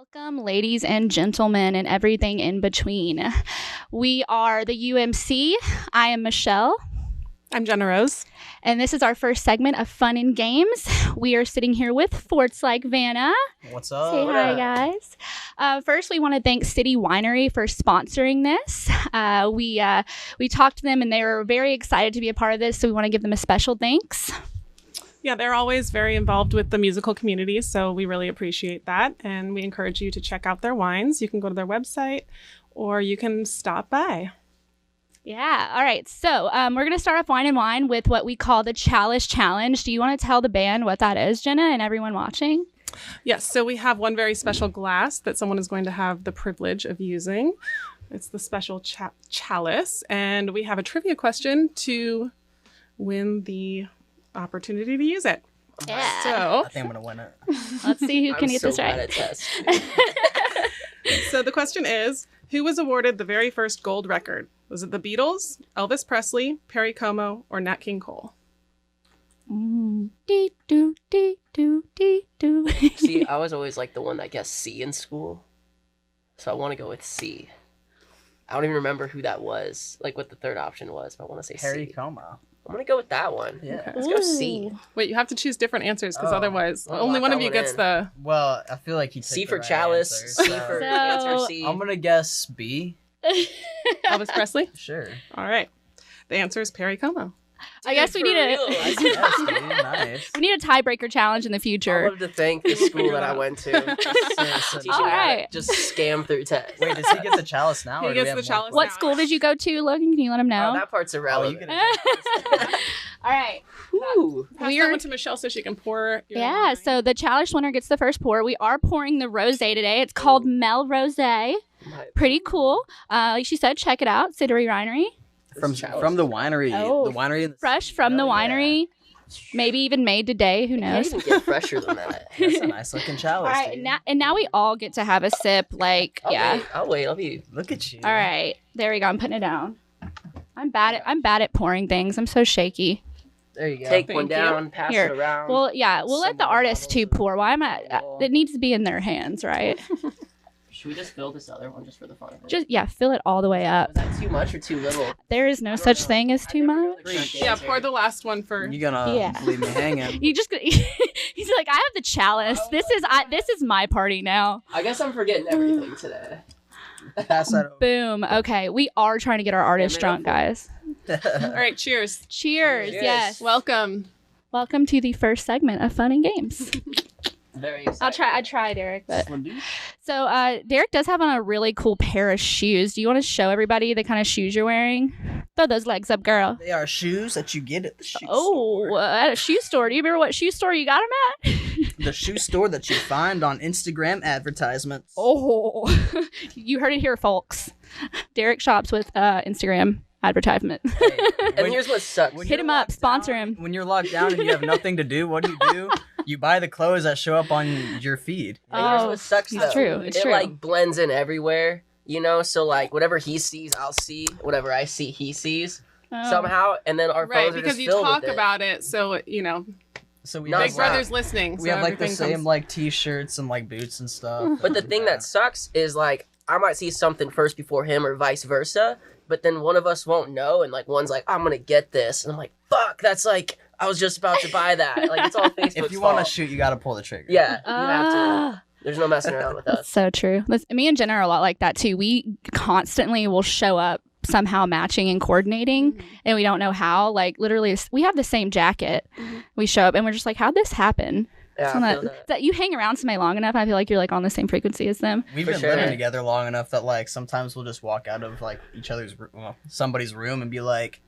Welcome, ladies and gentlemen, and everything in between. We are the UMC. I am Michelle. I'm Jenna Rose. And this is our first segment of Fun and Games. We are sitting here with Forts Like Vanna. What's up? Say hi, guys. First, we want to thank City Winery for sponsoring this. We talked to them, and they were very excited to be a part of this, so we want to give them a special thanks. Yeah, they're always very involved with the musical community, so we really appreciate that. And we encourage you to check out their wines. You can go to their website or you can stop by. Yeah. All right. So we're going to start off Wine and Wine with what we call the Chalice Challenge. Do you want to tell the band what that is, Jenna, and everyone watching? Yes. So we have one very special glass that someone is going to have the privilege of using. It's the special chalice. And we have a trivia question to win the opportunity to use it. Yeah. So I think I'm gonna win it. Let's see who can get this right. I'm so bad at tests. So the question is, who was awarded the very first gold record? Was it the Beatles, Elvis Presley, Perry Como, or Nat King Cole? Dee doo dee doo dee doo. See, I was always like the one that guessed C in school. So I want to go with C. I don't even remember who that was, like what the third option was, but I want to say Harry C. Como. I'm going to go with that one. Yeah. Let's go C. Ooh. Wait, you have to choose different answers because Oh. otherwise Well, only lock one that of you one gets in. the... Well, I feel like he C took for the right chalice, answer, C for So- answer C. I'm gonna guess B. Elvis Presley? Sure. All right. The answer is Perry Como. I guess we For need a real, I see. Yes, dude. Nice. we need a tiebreaker challenge in the I'd future. love to thank the school that I went to. Seriously. Teaching All me how to right. just scam through tests. Wait, does he get the chalice now? He or do gets we have the more chalice points? What now. school did you go to, Logan? Can you let him know? Oh, that part's irrelevant. can- All right. Ooh. Pass We're- that one to Michelle so she can pour your Yeah, wine. so the challenge winner gets the first pour. We are pouring the rosé today. It's called Mel Rosé. Pretty cool. Like she said, check it out. City Winery. From the winery. Oh, The winery in the Fresh from the Oh, yeah. winery. Maybe even made today. Who It can't knows? even get fresher than that. That's a nice looking All chalice. right, dude. and now we all get to have a sip. Like, yeah. I'll wait. I'll be... Look at you. All right, there we go. I'm putting it down. I'm bad at pouring things. I'm so shaky. There you go. Take Thank one you. down, pass Here. it around. Well, yeah, we'll let the Some artists too bottles. pour. Why am I? It needs to be in their hands, right? Should we just fill this other one just for the fun of it? Just fill it all the way up. Was that too much or too little? There is no such thing as too much. Yeah, pour the last one for... You're gonna Yeah. leave me hanging. You just he's like, I have the chalice. This is my party now. I guess I'm forgetting everything today. Pass that Boom. Okay, we are trying to get our artists drunk, guys. All over. right, cheers. Cheers. Cheers. Yes. Welcome. Welcome to the first segment of Fun and Games. Very excited. I try, Derek, but so Derek does have on a really cool pair of shoes. Do you want to show everybody the kind of shoes you're wearing? Throw those legs up, girl. They are shoes that you get at the shoe Oh, store. at a shoe store. Do you remember what shoe store you got them at? The shoe store that you find on Instagram advertisements. Oh, you heard it here, folks. Derek shops with Instagram advertisement. And here's what sucks. When Hit you're him up, locked sponsor down- him. When you're locked down and you have nothing to do, what do? You buy the clothes that show up on your feed. And here's Oh, what sucks it's though. true, it's it true. like blends in everywhere, you know? So like whatever he sees, I'll see. Whatever I see, he sees Oh. somehow. And then our Right, phones are because just you filled talk with it. about it, so, you know, So we Not Big have, Wow. Brother's listening. we so have like the everything same comes- like t-shirts and like boots and stuff. But the thing that sucks is like I might see something first before him or vice versa, but then one of us won't know and like one's like, I'm gonna get this. And I'm like, fuck, that's like I was just about to buy that. Like it's all Facebook. If you want to shoot, you got to pull the trigger. Yeah, you have to. Ah. There's no messing around with That's us. so true. Me and Jenna are a lot like that too. We constantly will show up somehow matching and coordinating, and we don't know how. Like literally, we have the same jacket. We show up and we're just like, how'd this happen? Yeah, So I that, feel that. that you hang around somebody long enough, I feel like you're like on the same frequency as them. We've For been sure. living together long enough that like sometimes we'll just walk out of like somebody's room and be like,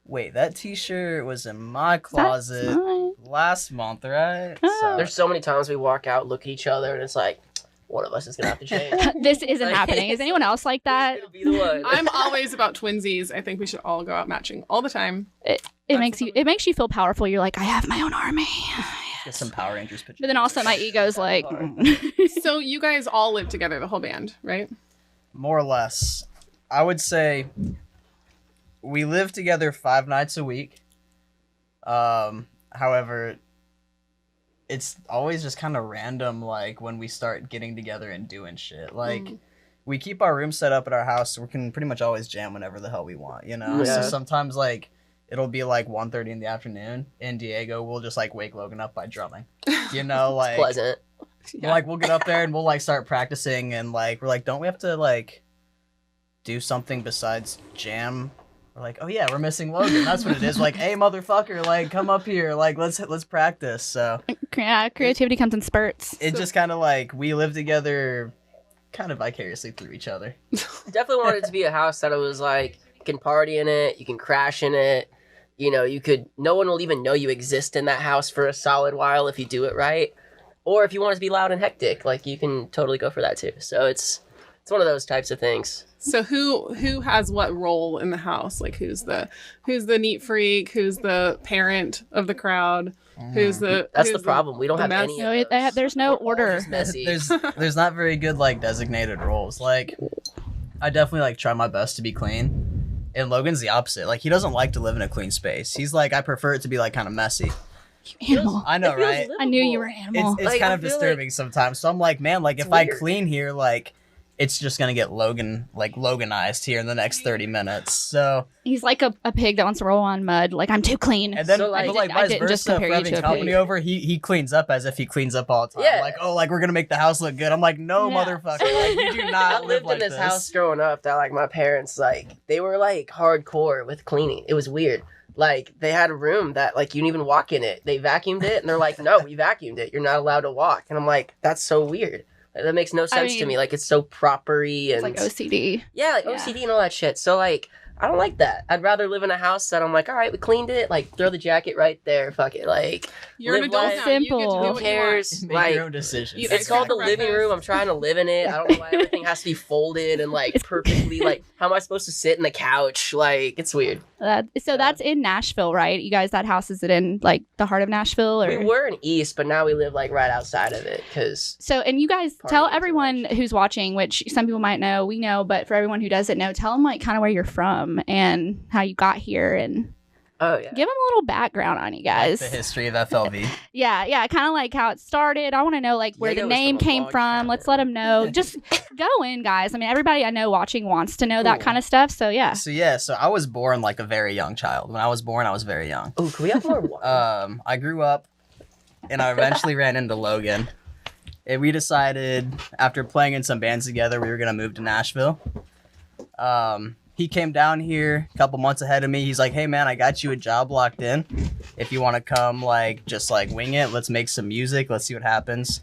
wait, that t-shirt was in my closet That's mine. last month, right? Oh. There's so many times we walk out, look at each other, and it's like, one of us is gonna have to change. This isn't happening. Is anyone else like that? It'll be the one. I'm always about twinsies. I think we should all go out matching all the time. It makes you feel powerful. You're like, I have my own army. Get some Power Rangers pictures. But then also my ego's like, So you guys all live together, the whole band, right? More or less. I would say we live together 5 nights a week. However, it's always just kind of random, like, when we start getting together and doing shit. Like, we keep our room set up at our house, so we can pretty much always jam whenever the hell we want, you know? Yeah. So sometimes, like, it'll be, like, 1:30 in the afternoon, and Diego will just, like, wake Logan up by drumming. You know, like... Pleasant. Like, we'll get up there and we'll, like, start practicing, and, like, we're like, don't we have to, like, do something besides jam? We're like, oh yeah, we're missing Logan. That's what it is. Like, hey, motherfucker, like, come up here. Like, let's practice. So Yeah, creativity comes in spurts. it just kind of like we live together, kind of vicariously through each other. Definitely wanted it to be a house that it was like you can party in it, you can crash in it. You know, no one will even know you exist in that house for a solid while if you do it right. Or if you want it to be loud and hectic, like you can totally go for that too. So it's one of those types of things. So who has what role in the house? Like who's the neat freak? Who's the parent of the crowd? Who's the That's the problem. We don't have mess? any. No, Of those. there's no We're all order. just messy. There's not very good like designated roles. Like, I definitely like try my best to be clean, and Logan's the opposite. Like, he doesn't like to live in a clean space. He's like, I prefer it to be like kind of messy. Animal. I know, It feels right? livable. I knew you were an animal. It's Like, kind I of feel disturbing sometimes. So I'm like, man, like, It's if I weird. clean here, like, it's just gonna get Loganized here in the next 30 minutes. So, He's like a pig that wants to roll on mud. Like, I'm too clean. and then, So, like, but, like, I vice didn't just versa, for compare you having to a company pig. over, he cleans up as if he cleans up all the time. Yeah. Like, oh, like, we're gonna make the house look good. I'm like, no, Yeah. motherfucker. Like, you do I not live lived like in this house growing up that like my parents like they were like hardcore with cleaning. It was weird. Like they had a room that like you didn't even walk in it. They vacuumed it and they're like, no, we vacuumed it. You're not allowed to walk. And I'm like, that's so weird. Like, that makes no sense to mean, me. Like it's so proper-y and It's like OCD. yeah, like Yeah. OCD and all that shit. So like I don't like that. I'd rather live in a house that I'm like, all right, we cleaned it. Like throw the jacket right there. Fuck it. Like You're an live adult life. now. You get to do Simple. what who you want. cares? Make Like your own decisions. You- it's called the living breakfast. room. I'm trying to live in it. I don't know why everything has to be folded and like perfectly. Like, how am I supposed to sit in the couch? Like, it's weird. So that's in Nashville, right? You guys, that house, is it in like the heart of Nashville? Or We were in East, but now we live like right outside of it because So, and you guys Party tell too everyone much. who's watching, which some people might know, we know, but for everyone who doesn't know, tell them like kind of where you're from and how you got here, and oh yeah, give them a little background on you guys. Like the history of FLV. Yeah, kind of like how it started. I want to know like where Diego the was name from a came log from. cabin. Let's let them know. Just go in, guys. I mean, everybody I know watching wants to know that Cool. kind of stuff. So yeah. So I was born like a very young child. When I was born, I was very young. Oh, can we have more wine? I grew up, and I eventually ran into Logan. And we decided, after playing in some bands together, we were gonna move to Nashville. He came down here a couple months ahead of me. He's like, "Hey man, I got you a job locked in. If you want to come, like, just like wing it. Let's make some music. Let's see what happens.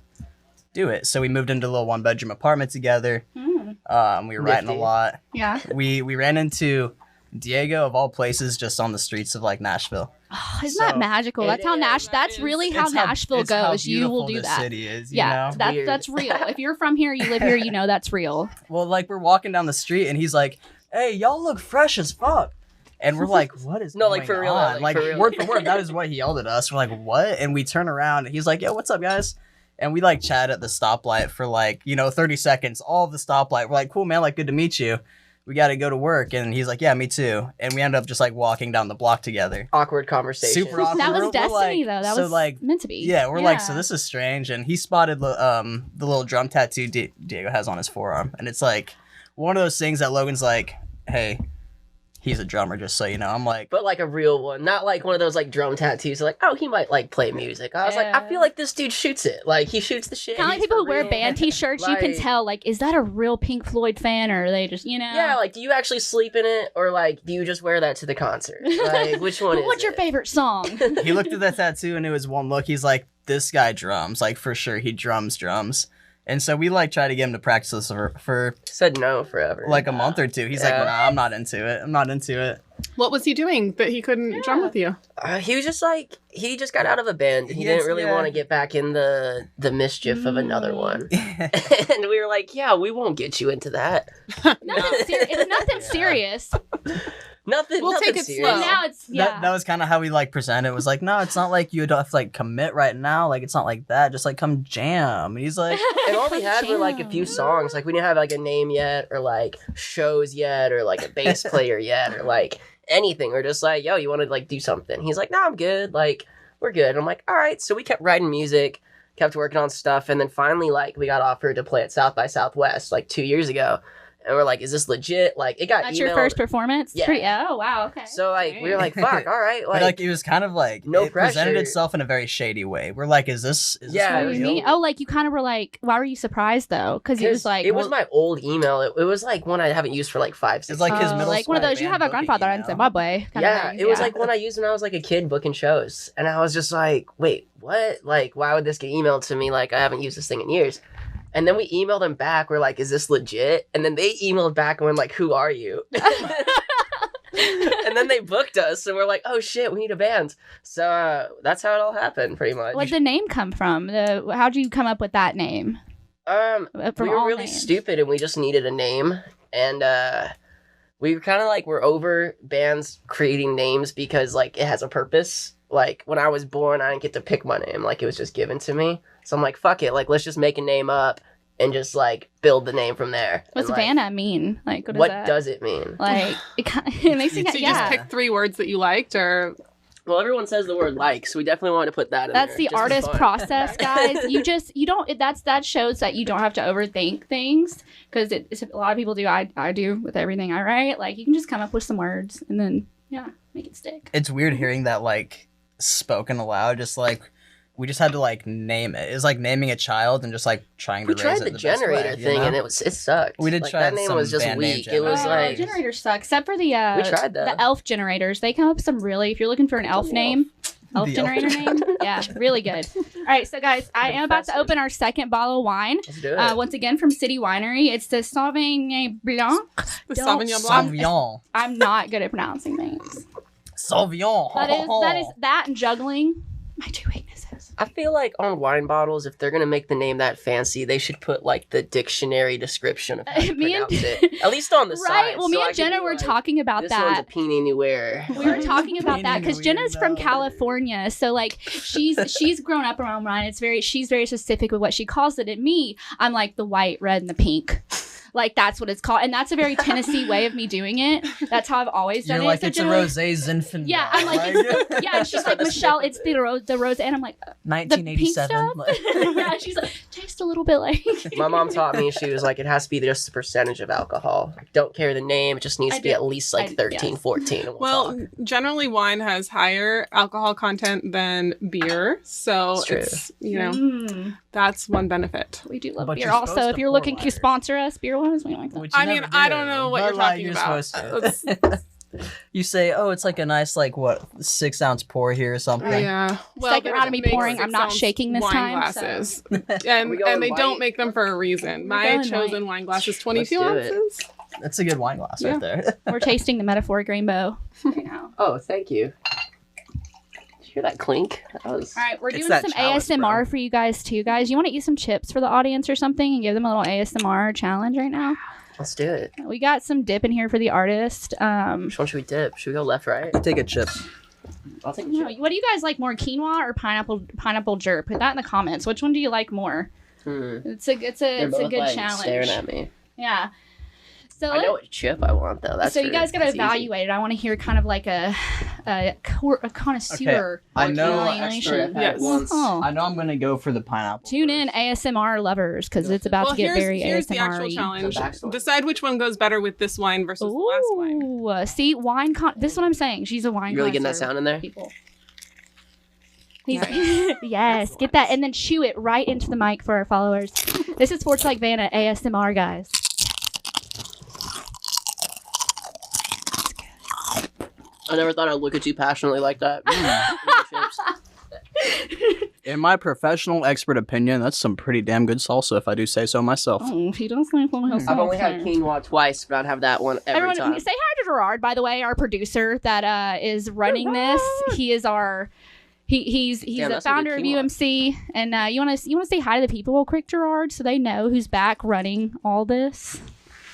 Do it." So we moved into a little 1-bedroom apartment together. We were writing a Nifty. Mm, lot. Yeah. We ran into Diego of all places, just on the streets of like Nashville. Oh, isn't So, that magical? it That's how is. That's really how It's Nashville it's how goes. You will beautiful do this that. City is, you Yeah, know? Weird. that's real. If you're from here, you live here, you know that's real. Well, like, we're walking down the street and he's like, "Hey, y'all look fresh as fuck." And we're like, "What is No, like, going for real, on?" like, Like, for real. word for word, that is what he yelled at us. We're like, "What?" And we turn around and he's like, "Yo, what's up, guys?" And we like chat at the stoplight for like, 30 seconds, all of the stoplight. We're like, "Cool, man, like, good to meet you. We got to go to work." And he's like, "Yeah, me too." And we end up just like walking down the block together. Awkward conversation. Super awkward. That was We're destiny, like- though. That so, was like, meant to be. Yeah, we're like, so this is strange. And he spotted the little drum tattoo Diego has on his forearm. And it's like one of those things that Logan's like, "Hey, he's a drummer, just so you know." I'm like, But like a real one, not like one of those like drum tattoos. Like, oh, he might like play music. I was like, I Yeah. feel like this dude shoots it. Like he shoots the shit. Kind of like He's people for who wear real. band T-shirts, you can Like- tell, like, is that a real Pink Floyd fan, or are they just, Yeah, like, do you actually sleep in it, or like, do you just wear that to the concert? Like, which one is What's your it? favorite song? he looked at that tattoo and it was one look. He's like, "This guy drums, like, for sure. He drums. And so we like try to get him to practice this for Said no forever. like a month or two. He's like, Yeah. "Nah, I'm not into it." What was he doing that he couldn't drum with you? He was just like he just got out of a band. He Yes, didn't really yeah. want to get back in the mischief of another one. Mm. And we were like, yeah, we won't get you into that. It's nothing serious. Nothing. We'll nothing take it serious. slow. Now it's That was kind of how we like presented. It was like, "No, it's not like you have to like commit right now. Like, it's not like that. Just like come jam." And he's like, And all we had were like a few songs. Like we didn't have like a name yet, or like shows yet, or like a bass player yet, or like anything. We're just like, yo, you want to like do something? He's like, no, I'm good. Like we're good. I'm like, all right. So we kept writing music, kept working on stuff, and then finally, like, we got offered to play at South by Southwest like 2 years ago. And we're like, is this legit? Like, it got That's emailed. your first performance? Yeah. Oh, wow, okay. So, like, we were like, fuck, all right. But like it was kind of like no it presented pressure. itself in a very shady way. We're like, is this Yeah, for What do you real? mean? Oh, like you kind of were like, why were you surprised though? Because it was like, it was my old email. It was like one I haven't used for like 5, 6 It's like his oh, middle like one of school those, you have band a grandfather booking in email. Zimbabwe. kind of Yeah, thing. it was like one I used when I was like a kid booking shows. And I was just like, wait, what? Like, why would this get emailed to me? Like, I haven't used this thing in years. And then we emailed them back. We're like, is this legit? And then they emailed back and we're like, who are you? And then they booked us. And we're like, oh shit, we need a band. So that's how it all happened, pretty much. Where'd the name come from? How'd you come up with that name? From we were all really names. stupid and we just needed a name. And we were kind of like, we're over bands creating names because like it has a purpose. Like when I was born, I didn't get to pick my name. Like it was just given to me. So I'm like, fuck it. Like, let's just make a name up and just like build the name from there. What's And, like, Vanna mean? Like, what that? does it mean? Like, it makes me, So you yeah. just picked 3 words that you liked, or Well, everyone says the word like, so we definitely wanted to put that in That's there, the just for artist fun. process, guys. You don't. That shows that you don't have to overthink things because a lot of people do. I do with everything I write. Like you can just come up with some words and then make it stick. It's weird hearing that like spoken aloud. Just like we just had to like name it. It's like naming a child and just like trying to We raise tried it the best generator way, you thing know? and it sucked. We did like, try that name some was just band name weak. It was generator. like generators suck, except for the we tried that. the elf generators. They come up with some really. If you're looking for an elf name. Elf The generator elf name? Yeah, really good. All right, so guys, I am about to open our second bottle of wine. Let's do it. Once again from City Winery. It's the Sauvignon Blanc. the Don't- Sauvignon Blanc. Sauvignon. I'm not good at pronouncing things. Sauvignon. That and juggling. My 2 weaknesses. I feel like on wine bottles, if they're gonna make the name that fancy, they should put like the dictionary description of how to Me and- pronounce it. At least on the side. Right. Well, me so I and could Jenna be were like, talking about this that. one's a Pinot Noir. We were talking about that because Meaning Jenna's from weirdo. California, so like she's grown up around wine. She's very specific with what she calls it. And me, I'm like the white, red, and the pink. Like that's what it's called, and that's a very Tennessee way of me doing it. That's how I've always done You're it. like, So it's a generally- Rosé Zinfandel. Yeah, I'm like, it's, yeah. And she's like, Michelle, it's the rose, and I'm like, the pink 1987. stuff. Yeah, she's like, tastes a little bit like. My mom taught me, she was like, it has to be just a percentage of alcohol. Don't care the name, it just needs I to be do. at least like 13, yes. 14. And Well, talk. generally wine has higher alcohol content than beer, so It's true. it's that's one benefit. We do love But beer. you're Also, supposed if to you're pour looking to water. sponsor us, beer wise, we like that. Which you I mean, never I do. don't know what Bud you're Light, talking you're about. supposed to. You say, oh, it's like a nice, like, what, 6 ounce pour here or something. Yeah. Second round of me they make pouring. I'm not 6-ounce shaking this wine time, so- Glasses. We and going they white? don't make them for a reason. My going chosen white. wine glass is 22 do it. ounces. That's a good wine glass Yeah. right there. We're tasting the metaphoric rainbow right now. Oh, thank you. Did you hear that clink? That was... All right, we're It's doing that some chalice, ASMR bro. for you guys too, guys. You want to eat some chips for the audience or something and give them a little ASMR challenge right now? Let's do it. We got some dip in here for the artist. Which one should we dip? Should we go left, right? Take a chip. I'll take a No, chip. what do you guys like more, quinoa or pineapple jerk? Put that in the comments. Which one do you like more? It's a They're it's a both, good like, challenge. staring at me. Yeah. So I know what chip I want, though. That's so you guys got to that's easy. evaluate it. I want to hear kind of like a connoisseur. I know. evaluation. Yes. Oh. I know I'm gonna go for the pineapple. Tune in, ASMR lovers, because it's about Well, to get very here's the actual ASMR-y. challenge. The backstory. Decide which one goes better with this wine versus the last wine. Ooh, see, wine. This is what I'm saying. She's a wine. You really getting that connoisseur, sound in there? people. Yes, get that, and then chew it right into the mic for our followers. This is Sports Like Vanna ASMR, guys. I never thought I'd look at you passionately like that. In my professional expert opinion, that's some pretty damn good salsa, if I do say so myself. Oh, he does like one of I've only had quinoa twice, but I'd have that one every Everyone, time. say hi to Gerard, by the way, our producer that is running this. He is our. He's Damn, the that's some founder good of quinoa. UMC, and you want to say hi to the people real quick, Gerard, so they know who's back running all this.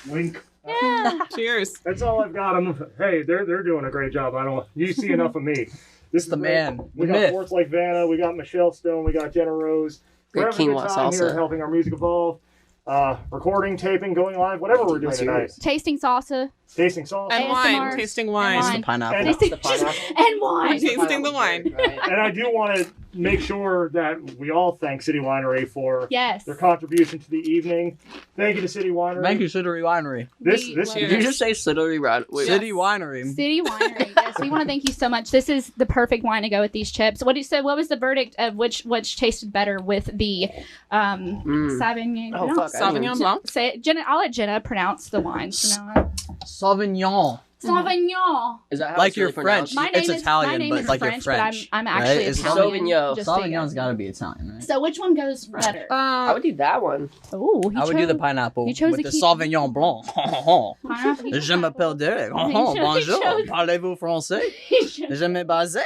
Wink. Yeah. Cheers. That's all I've got. Hey, they're doing a great job. I don't. You see enough of me. This is the great. man, We the got myth. Sports Like Vanna. We got Michelle Stone. We got Jenna Rose. Good We're having a quinoa good time here, salsa. helping our music evolve. recording, taping, going live, whatever we're doing tonight. Tasting salsa Tasting sauce. And ASMR. wine. Tasting wine. And wine. Pineapple. And- Tasting The pineapple. and wine. Tasting the wine. Right? And I do want to make sure that we all thank City Winery for Yes. their contribution to the evening. Thank you to City Winery. Thank you, City Winery. This We this love Cheers. Did you just say City Winery? Yes. City Winery. City Winery. Yes, we want to thank you so much. This is the perfect wine to go with these chips. What was the verdict of which tasted better with the Sauvignon? Oh, fuck, I Sauvignon Blanc. Say it, Jenna. I'll let Jenna pronounce the wines from now on. Sauvignon. Sauvignon. Is that how Like it's you're really French. pronounced? My It's name Italian, is, my name but is like you're French, French, but I'm right? actually It's Italian. Sauvignon. just so you Sauvignon's know. got to be Italian, right? So which one goes better? I would do that one. Oh, I would do the pineapple you chose with the the key- Sauvignon Blanc. pineapple. Je m'appelle Derek. chose- Bonjour. chose- Parlez-vous français? Je me base.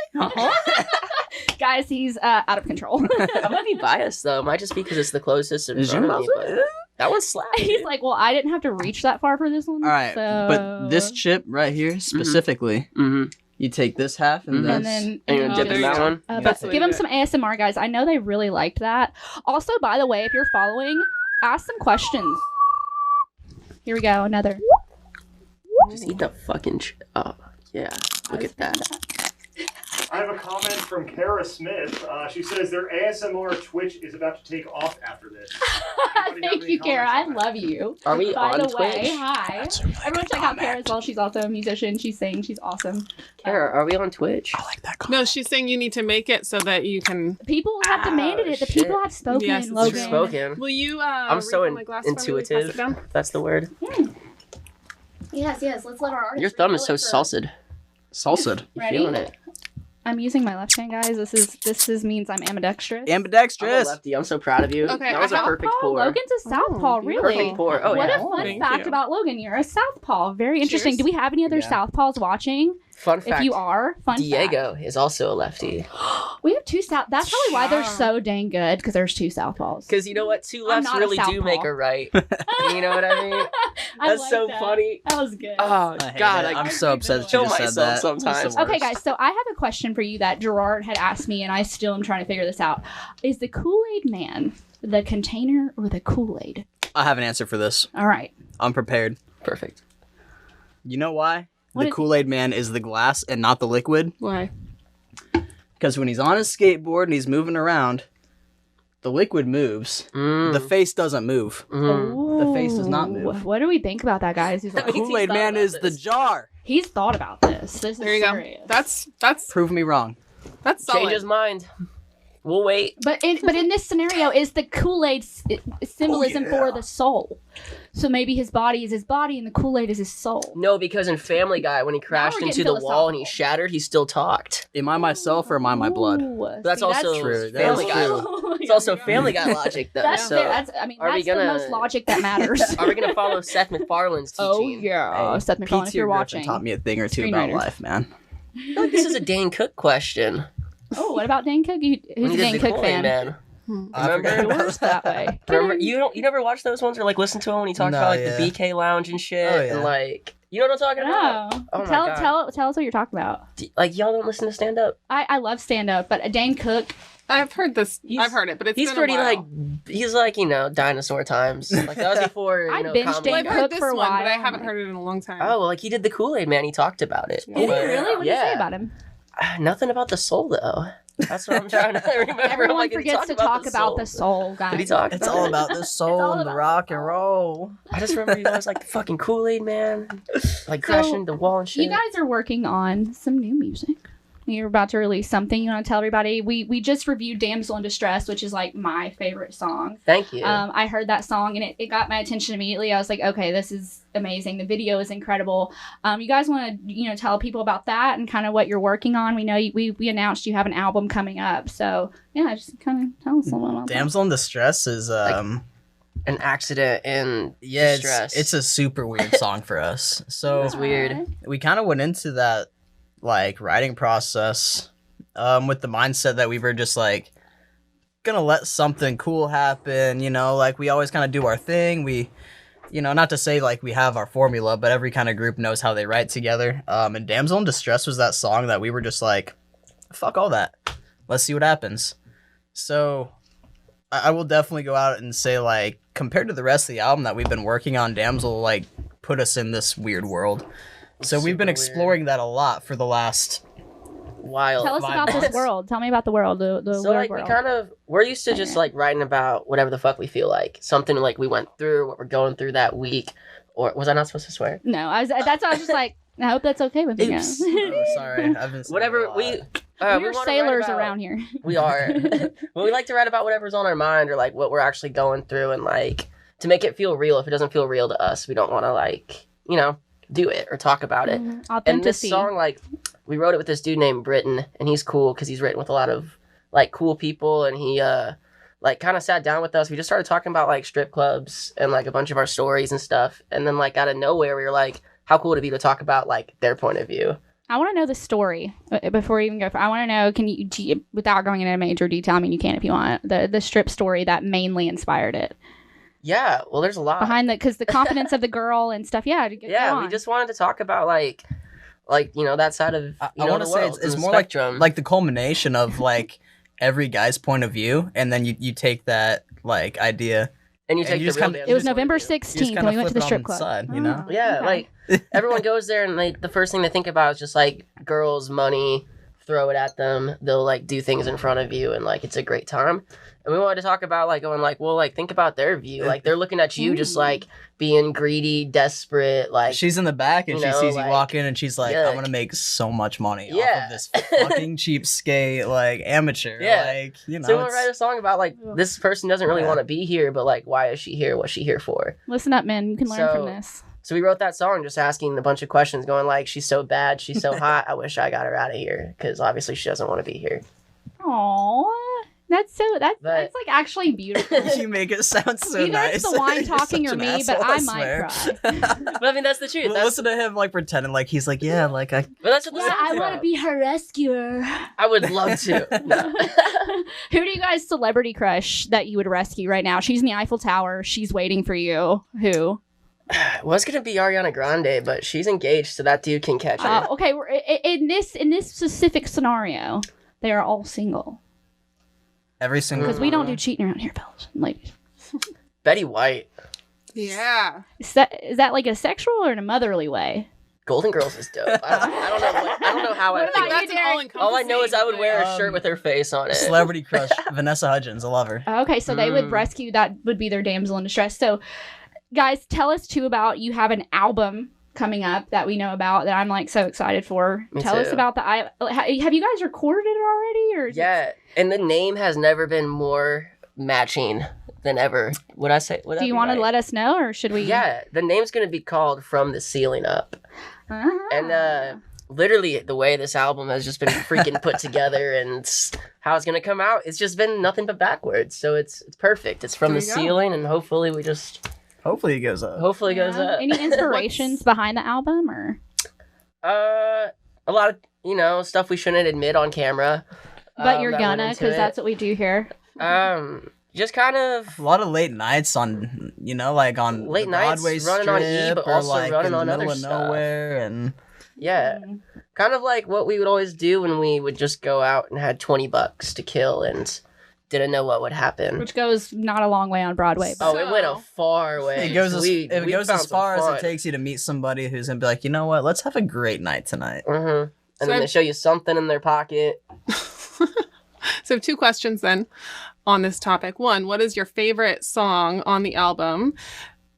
Guys, he's out of control. I might be biased though. It might just be because it's the closest in Je front of me. m'appelle. But that one slaps. He's like, well, I didn't have to reach that far for this one. All right, so... but this chip right here specifically, Mm-hmm. you take this half and Mhm. this. and then And you're gonna Oh, dip there in you that go. one. but That's what give I him did. some ASMR, guys. I know they really liked that. Also, by the way, if you're following, ask some questions. Here we go. Another. Just eat the fucking. Oh yeah. Look at that. I have a comment from Kara Smith. She says their ASMR Twitch is about to take off after this. Anybody have Thank any you, Kara. I comments on that? love you. Are we By on the Twitch? way, hi. Everyone check out Kara as well. She's also a musician. She sings. She's awesome. Kara, are we on Twitch? I like that comment. No, she's saying you need to make it so that you can. People have demanded it. The shit. people have spoken. Yes, it's Logan. true. Spoken. Will you? I'm so refill my glass for me? Pass intuitive. it down? That's the word. Yes, yes. Let's let our artist. Your thumb is so refill it for- salsed. Salsa. You Ready? feeling it? I'm using my left hand, guys. This means I'm ambidextrous. I'm a Ambidextrous. lefty. I'm so proud of you. Okay, that was I a have- perfect Southpaw. pour. Logan's a southpaw, Oh, really. Perfect pour. Oh What yeah. a fun Thank fact you. about Logan. You're a southpaw. Very interesting. Cheers. Do we have any other Yeah. southpaws watching? Fun fact. If you are, fun Diego is also a lefty. fact. We have two south. That's probably why they're Wow. so dang good, because there's two southpaws. Because you know what? Two I'm lefts not a really do southpaw. make a right. You know what I mean? I That's like so that. funny. That was good. Oh I hate God, it. I I'm so upset that you kill just said myself that. sometimes. It's the Okay, worst. guys, so I have a question for you that Gerard had asked me, and I still am trying to figure this out. Is the Kool-Aid man the container or the Kool-Aid? I have an answer for this. All right. I'm prepared. Perfect. You know why? What The is- Kool-Aid man is the glass and not the liquid. Why? Because when he's on his skateboard and he's moving around, the liquid moves. Mm. The face doesn't move. Mm. The face does not move. Ooh, What do we think about that, guys? He's, That like, means he's Kool-Aid thought man about is the this. jar. he's thought about this. This is There you go. serious. That's Prove me wrong. solid. Change his mind. We'll wait. But in this scenario, is the Kool-Aid symbolism Oh, for yeah. the soul? So maybe his body is his body and the Kool-Aid is his soul. No, because in Family Guy, when he crashed we're into getting the wall and he philosophical. shattered, he still talked. Am I myself or am I my blood? Ooh, That's see, also true. That Family is Guy. true. It's also Family Guy logic, though. That's so, fair. That's I mean are we that's the gonna- most logic that matters. are we gonna follow Seth MacFarlane's teaching? Oh yeah, Hey, Seth MacFarlane, if P.T. you're Griffin watching. taught me a thing or two about Screenwriters. life, man. I feel like this is a Dane Cook question. Oh, what about Dane Cook? Who's When a he Dane did the Cook Kool-Aid fan? Man. I Remember? forgot It about works that way. Remember you never watched those ones or like listen to him when he talked No, about like yeah. the BK Lounge and shit Oh, yeah. and like you know what I'm talking about? No. Oh my tell, God. tell us what you're talking about. Like y'all don't listen to stand up. I love stand up, but Dane Cook, I've heard this. He's- I've heard it, but it's He's been pretty a while. like he's like dinosaur times. Like that was before I you know binged comedy. Well, I've Dane heard Cook this for a one, but I while. haven't heard it in a long time. Oh, well, like he did the Kool-Aid Man. He talked about it. did he But- really? What did you say about him? Nothing about the soul though. That's what I'm trying to remember. I'm Everyone like, did he forgets to talk about the soul, guys. Did he talk It's about all it? about the soul all and the about rock the and soul. roll. I just remember he was like the fucking Kool-Aid Man, like So, crashing into the wall and shit. You guys are working on some new music. You're about to release something. You want to tell everybody? We just reviewed "Damsel in Distress," which is like my favorite song. Thank you. I heard that song and it got my attention immediately. I was like, okay, this is amazing. The video is incredible. You guys want to tell people about that and kind of what you're working on? We know we announced you have an album coming up, so yeah, just kind of tell us a little about that. Damsel in Distress is An accident in yeah, distress. it's a super weird song for us. So That's weird. we kind of went into that like writing process with the mindset that we were just like gonna let something cool happen, like we always kind of do our thing. We not to say like we have our formula, but every kind of group knows how they write together. And Damsel in Distress was that song that we were just like, fuck all that, let's see what happens. So I will definitely go out and say like compared to the rest of the album that we've been working on, Damsel like put us in this weird world. So we've been Super exploring that a lot for the last. Wild. Tell us Five about this months. world. Tell me about the world. The So weird like world. we're used to just like writing about whatever the fuck we feel like, something like we went through, what we're going through that week, or was I not supposed to swear? No, that's why I was just like, I hope that's okay with you guys. Oops. Oh, sorry, I've been saying Whatever a lot. we We're wanna write sailors about- around here. We are. Well, we like to write about whatever's on our mind or like what we're actually going through, and like to make it feel real. If it doesn't feel real to us, we don't want to like do it or talk about it. And this Authenticity. song, like, we wrote it with this dude named Britton, and he's cool because he's written with a lot of like cool people, and he like kind of sat down with us. We just started talking about like strip clubs and like a bunch of our stories and stuff, and then like out of nowhere we were like, how cool would it be to talk about like their point of view? I want to know the story before we even go. I want to know, without going into major detail, I mean, you can if you want, the strip story that mainly inspired it. Yeah, well, there's a lot Behind because the confidence of the girl and stuff. Yeah. Yeah, we just wanted to talk about like that side of I the want to say world, it's the more spectrum. like the culmination of like every guy's point of view, and then you take that like idea. and you and take you the just real kinda- damn It was point of November view. You just 16th, and kinda we went to flip the it on strip its club. side, you know? Oh, Yeah, okay. like everyone goes there and the first thing they think about is just like girls, money, throw it at them. They'll like do things in front of you and like it's a great time. And we wanted to talk about like going like, well, like think about their view. Like they're looking at you just like being greedy, desperate, like She's in the back and you she know, sees like, you walk in and she's like, yuck. I'm gonna make so much money off Yeah. of this fucking cheapskate like amateur. Yeah. Like, you know, so we want to it's- write a song about like this person doesn't really want to be here, but like why is she here? What's she here for? Listen up, men. You can learn from this. So we wrote that song just asking a bunch of questions, going like, she's so bad, she's so hot, I wish I got her out of here, because obviously she doesn't want to be here. Aww. That's But- like actually beautiful. you make it sound so Either nice. it's the wine You're talking such or an me, but asshole, I swear. might cry. But I mean, that's the truth. Well, That's, listen to him like pretending like he's like, yeah, like I. but that's what the Yeah, song's I want to about. be her rescuer. I would love to. No. Who do you guys celebrity crush that you would rescue right now? She's in the Eiffel Tower. She's waiting for you. Who? It was gonna be Ariana Grande, but she's engaged, so that dude can catch her. Okay, in this specific scenario, they are all single Every single. because we don't do cheating around here, fellas and ladies. Betty White, Yeah. Is that like a sexual or in a motherly way? Golden Girls is dope. I don't know how I What feel. about That's you, an Derek? All I know is I would wear a Um, shirt with her face on it. Celebrity crush, Vanessa Hudgens. I love her. Okay, so they would rescue. That would be their damsel in distress. So, guys, tell us too about you have an album coming up that we know about that I'm like so excited for. Me Tell us too. about have you guys recorded it already or is it- Yeah, and the name has never been more matching than ever. Would I say? Would that do you be want to right? let us know or should we? Yeah, the name's gonna be called From the Ceiling Up. Ah. And literally the way this album has just been freaking put together and how it's gonna come out, it's just been nothing but backwards. So it's perfect. It's from There the you go. ceiling, and hopefully we just Hopefully it goes up. hopefully it goes Yeah. up. Any inspirations behind the album or? A lot of stuff we shouldn't admit on camera. But you're that went gonna into because it. that's what we do here. Just kind of A lot of late nights on, like on Late the nights Broadway running on E, Strip but or also like running in the on middle other of stuff. nowhere, and yeah, kind of like what we would always do when we would just go out and had $20 to kill and didn't know what would happen. Which goes not a long way on Broadway. Oh, it went a far way. it goes We as found as some far as fun. it takes you to meet somebody who's gonna be like, you know what, let's have a great night tonight. And So then I'm- they show you something in their pocket. So I have two questions then on this topic. One, what is your favorite song on the album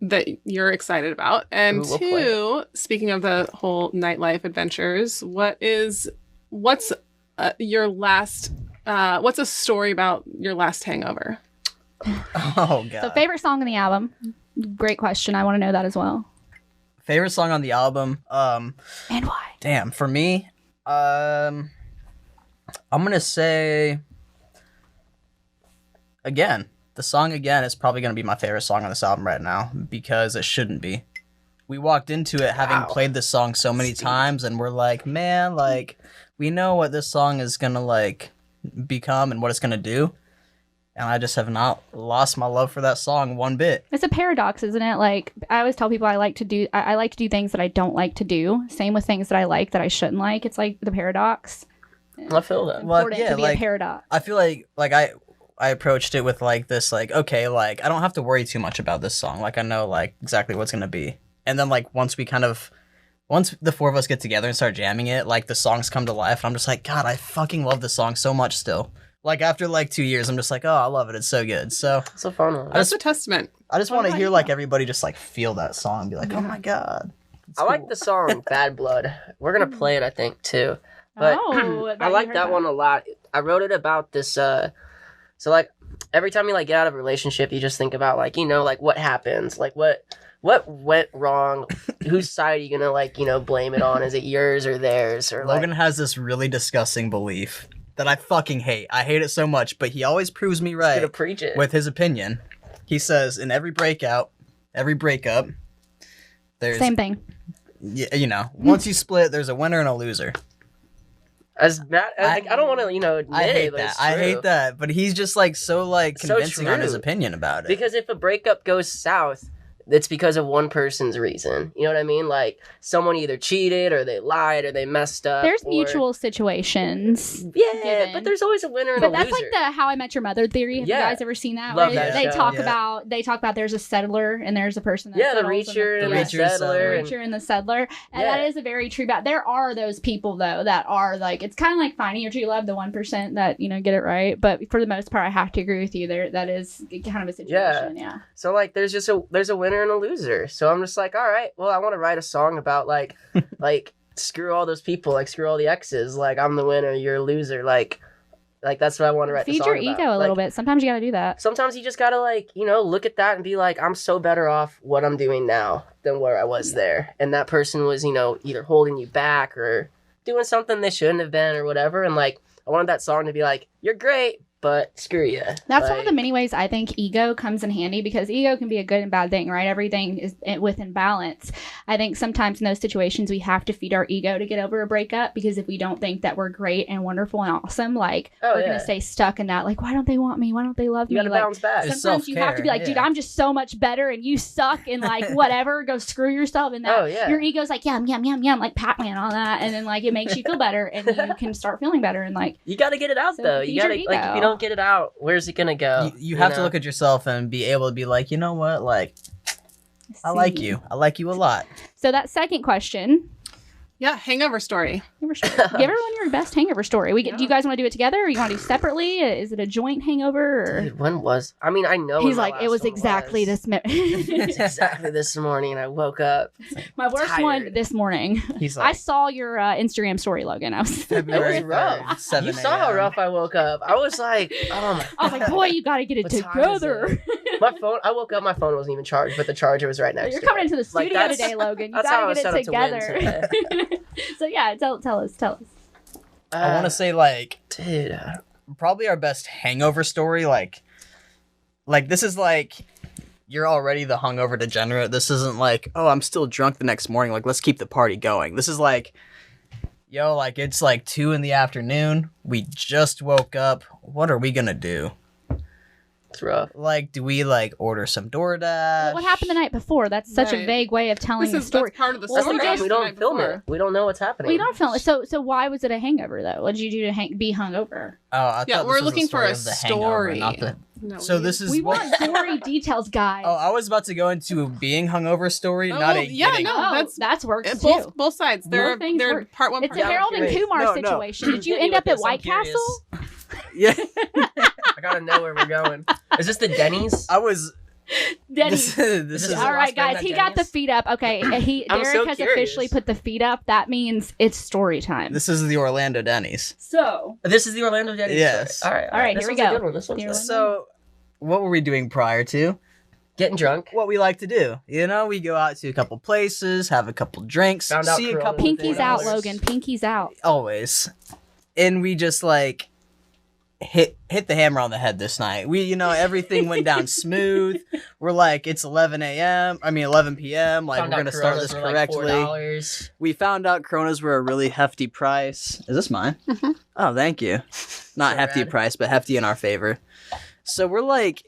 that you're excited about? And Ooh, we'll play two, speaking of the whole nightlife adventures, what's your last what's a story about your last hangover? Oh god. So favorite song on the album? Great question. I want to know that as well. Favorite song on the album? And why? Damn, for me, I'm gonna say Again. The song Again is probably gonna be my favorite song on this album right now because it shouldn't be. We walked into it having Wow. played this song so many times, and we're like, man, like we know what this song is gonna like become and what it's gonna do. And I just have not lost my love for that song one bit. It's a paradox, isn't it? Like I always tell people I like to do things that I don't like to do. Same with things that I like that I shouldn't like. It's like the paradox. I feel that. Well, Important yeah, to be like a paradox. I feel like I approached it with like this, like, okay, like I don't have to worry too much about this song. Like I know like exactly what's gonna be. And then like once the four of us get together and start jamming it, like the songs come to life. And I'm just like, God, I fucking love this song so much still. Like after like 2 years, I'm just like, oh, I love it. It's so good. So It's a fun one. That's a testament. I just want to hear like everybody just like feel that song and be like, oh my God. I like the song Bad Blood. We're gonna play it, I think, too. But I like that one a lot. I wrote it about this. So like every time you like get out of a relationship, you just think about like like what happens, like what went wrong, whose side are you gonna like blame it on? Is it yours or theirs? Or Logan has this really disgusting belief that I fucking hate. I hate it so much, but he always proves me right gonna preach it with his opinion. He says in every breakup, there's Same thing. once you split, there's a winner and a loser. As Matt, I don't want to admit I hate it, but that. it's I true. hate that, but he's just like so like So convincing on his true. opinion about it. Because if a breakup goes south, it's because of one person's reason. You know what I mean? Like someone either cheated or they lied or they messed up. There's or... mutual situations. Yeah, given. but there's always a winner and But a that's loser. like the How I Met Your Mother theory. Have Yeah. you guys ever seen that? Love Where that they show. talk Yeah. about there's a settler and there's a person that Yeah, the settles and reacher and the reacher, settler. the reacher and the settler. And Yeah. that is a very true about. There are those people though that are like, it's kind of like finding your true love, the 1% that get it right. But for the most part, I have to agree with you. That is kind of a situation. Yeah. So like there's a winner and a loser. So I'm just like, all right, well I want to write a song about like screw all those people, like screw all the exes, like I'm the winner, you're a loser, like that's what I want to write the Feed song your about. ego a little bit. Sometimes you got to do that. Sometimes you just gotta like look at that and be like, I'm so better off what I'm doing now than where I was there, and that person was either holding you back or doing something they shouldn't have been or whatever, and like I wanted that song to be like, you're great, but screw you. That's one of the many ways I think ego comes in handy, because ego can be a good and bad thing, right? Everything is within balance. I think sometimes in those situations we have to feed our ego to get over a breakup, because if we don't think that we're great and wonderful and awesome, like we're going to stay stuck in that, like, why don't they want me? Why don't they love You me? gotta Like, bounce back. It's sometimes you have to be like, dude, self-care, I'm just so much better and you suck and like whatever, go screw yourself. And that your ego's like, yum, yum, yum, yum, like Pac-Man on that. And then like it makes you feel better and you can start feeling better. And like, You gotta get it out So though. feed You gotta your like if ego. you don't get it out, where's it gonna go? You have to know? look at yourself and be able to be like, you know what, like I like see. you. I like you a lot. So that second question, Yeah, hangover story. hangover story. Give everyone your best hangover story. Do you guys want to do it together, or you want to do separately? Is it a joint hangover? Or? Dude, when was? I mean, I know. He's when my like, it last was one exactly was. this. It's exactly this morning. I woke up. My worst tired. one this morning. He's I like saw your Instagram story, Logan. I was February It was rough. 3rd, 7 You saw how a.m. rough I woke up. I was like, oh my. I was like, boy, you got to get it What time is together. My phone. I woke up. My phone wasn't even charged, but the charger was right next You're to coming it. into the Like, studio that's- today, Logan. You that's how I got was to get set it up to win together. So yeah, tell us. I want to say like dude. probably our best hangover story, like this is like you're already the hungover degenerate. This isn't like, oh, I'm still drunk the next morning, like let's keep the party going. This is like, yo, like it's like 2 p.m. We just woke up. What are we gonna do? It's rough. Like, do we like order some DoorDash? Well, what happened the night before? That's such a Right. vague way of telling the story. That's part of the Well, story. we just- We the don't night film before. it. We don't know what's happening. Well, you don't feel it. So why was it a hangover though? What did you do to be hungover? Oh, I Yeah, thought we're this was looking the for a of the hangover, story. not the. No, So this is We what. want gory details, guys. Oh, I was about to go into being hungover story, Oh, not well, a yeah, getting. no. that's works too. both sides. They're Both things they're work. part one. It's part a two. Harold and curious. Kumar No, no. situation. Did you Hit me end with up at this, I'm White curious. Castle? Yeah, I gotta know where we're going. Is this the Denny's? I was. Denny's. This is. Is All it right, Las guys. Vegas He got the Denny's? feet up. Okay, I'm Derek so has curious. officially put the feet up. That means it's story time. This is the Orlando Denny's. So This is the Orlando Denny's. Yes. story. All right, This here we one's a go. good one. This one's The good. Orlando- So, what were we doing prior to? Getting drunk. What we like to do. You know, we go out to a couple places, have a couple drinks, Found out see a Corona couple was Pinky's things. out, Logan. Pinky's out. Always. And we just like hit the hammer on the head this night. Everything went down smooth. We're like, it's 11 p.m. Like, Found we're out going to start Coronas this were like correctly. $4. We found out Coronas were a really hefty price. Is this mine? Oh, thank you. Not So hefty rad. price, but hefty in our favor. So we're like,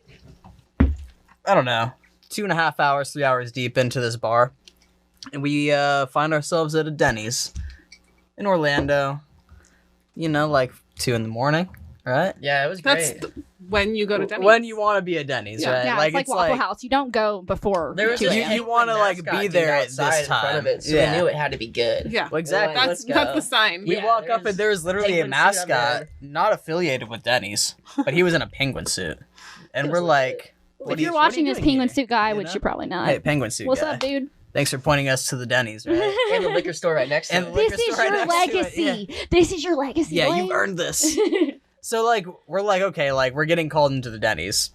I don't know, 2.5 hours, 3 hours deep into this bar. And we find ourselves at a Denny's in Orlando. Like 2 a.m, right? Yeah, it was That's great. when you go to Denny's. When you want to be at Denny's, Yeah. right? Yeah, it's like Waffle House. You don't go before There was 2 this a.m. You wanna, like, mascot be dude there at outside this in front of time. it, so Yeah. we knew it had to be good. Yeah. Well, exactly. Like, That's let's go. the sign. We Yeah, walk up there's and there was literally a penguin suit on mascot, there. not affiliated with Denny's, but he was in a penguin suit, and It we're was like, If you're watching this penguin suit guy, You which know? you're probably not. Hey, penguin suit What's guy. up, dude? Thanks for pointing us to the Denny's, right? And the liquor store right next to And it. liquor This is store right your next to it, legacy. This is your legacy. Yeah, Blaine. you've earned this. So, like, we're like, okay, like, we're getting called into the Denny's.